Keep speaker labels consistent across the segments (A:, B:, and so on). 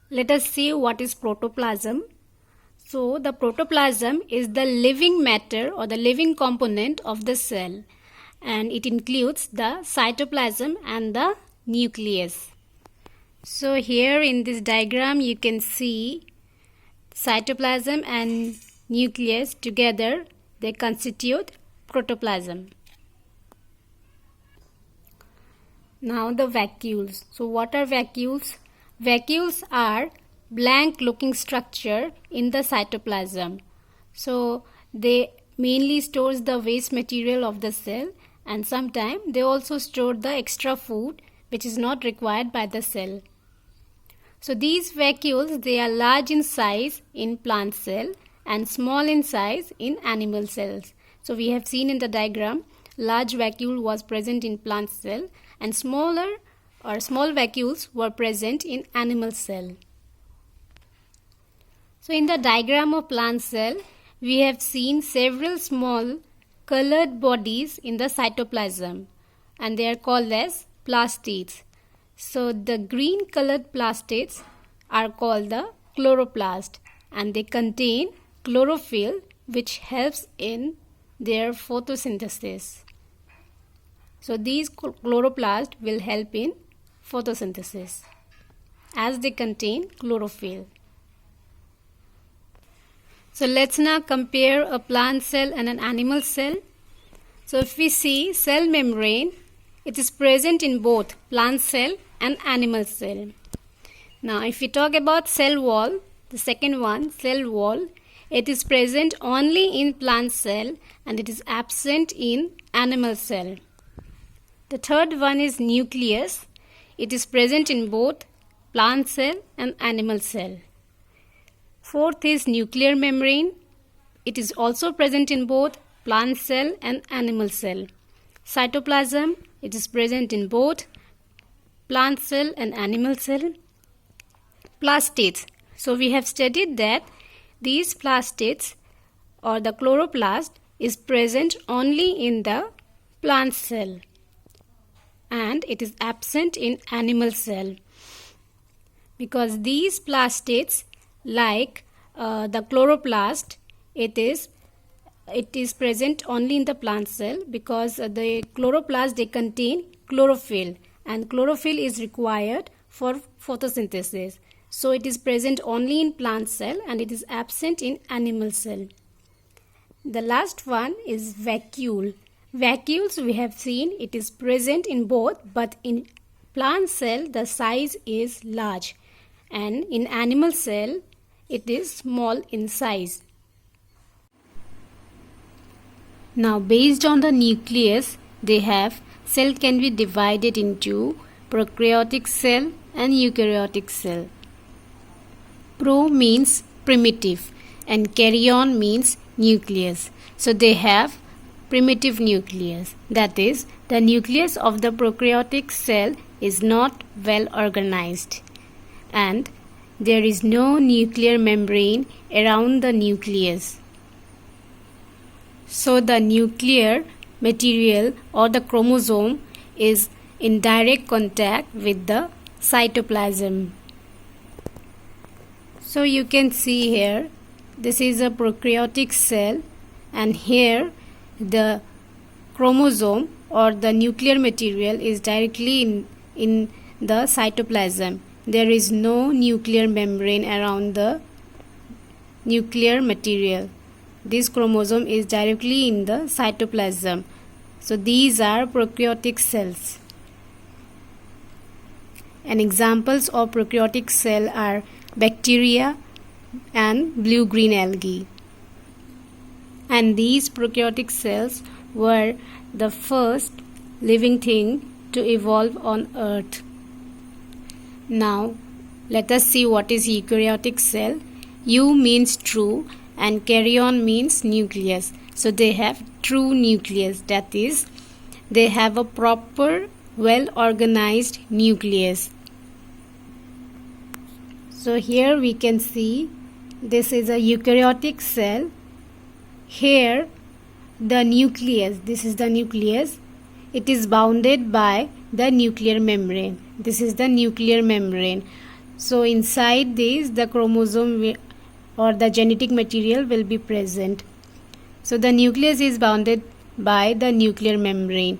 A: Let us see what is protoplasm. So, the protoplasm is the living matter or the living component of the cell, and it includes the cytoplasm and the nucleus. So, here in this diagram you can see cytoplasm and nucleus together, they constitute protoplasm. Now the vacuoles. So what are vacuoles? Vacuoles are blank looking structure in the cytoplasm. So they mainly stores the waste material of the cell, and sometimes they also store the extra food which is not required by the cell. So these vacuoles, they are large in size in plant cell and small in size in animal cells. So we have seen in the diagram, large vacuole was present in plant cell and smaller or small vacuoles were present in animal cell. So in the diagram of plant cell, we have seen several small colored bodies in the cytoplasm, and they are called as plastids. So the green colored plastids are called the chloroplast, and they contain chlorophyll which helps in their photosynthesis. So these chloroplasts will help in photosynthesis as they contain chlorophyll. So let's now compare a plant cell and an animal cell. So if we see cell membrane, it is present in both plant cell and animal cell. Now if we talk about cell wall, the second one, cell wall, it is present only in plant cell and it is absent in animal cell. The third one is nucleus. It is present in both plant cell and animal cell. Fourth is nuclear membrane. It is also present in both plant cell and animal cell. Cytoplasm, it is present in both plant cell and animal cell. Plastids. So we have studied that these plastids or the chloroplast is present only in the plant cell and it is absent in animal cell, because these plastids, like the chloroplast, it is present only in the plant cell because the chloroplast, they contain chlorophyll, and chlorophyll is required for photosynthesis. So it is present only in plant cell and it is absent in animal cell. The last one is vacuole. Vacuoles, we have seen it is present in both, but in plant cell the size is large and in animal cell it is small in size. Now based on the nucleus, they have cell can be divided into prokaryotic cell and eukaryotic cell. Pro means primitive and karyon means nucleus. So they have primitive nucleus. That is, the nucleus of the prokaryotic cell is not well organized and there is no nuclear membrane around the nucleus. So the nuclear material or the chromosome is in direct contact with the cytoplasm. So you can see here, this is a prokaryotic cell and here the chromosome or the nuclear material is directly in the cytoplasm. There is no nuclear membrane around the nuclear material. This chromosome is directly in the cytoplasm. So these are prokaryotic cells. And examples of prokaryotic cell are bacteria and blue-green algae. And these prokaryotic cells were the first living thing to evolve on earth. Now let us see what is eukaryotic cell. Eu means true and karyon means nucleus. So they have true nucleus, that is, they have a proper well organized nucleus. So here we can see this is a eukaryotic cell. Here the nucleus, this is the nucleus, it is bounded by the nuclear membrane. This is the nuclear membrane. So inside this, the chromosome or the genetic material will be present. So the nucleus is bounded by the nuclear membrane.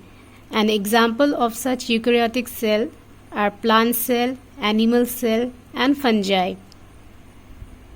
A: An example of such eukaryotic cell are plant cell, animal cell and fungi.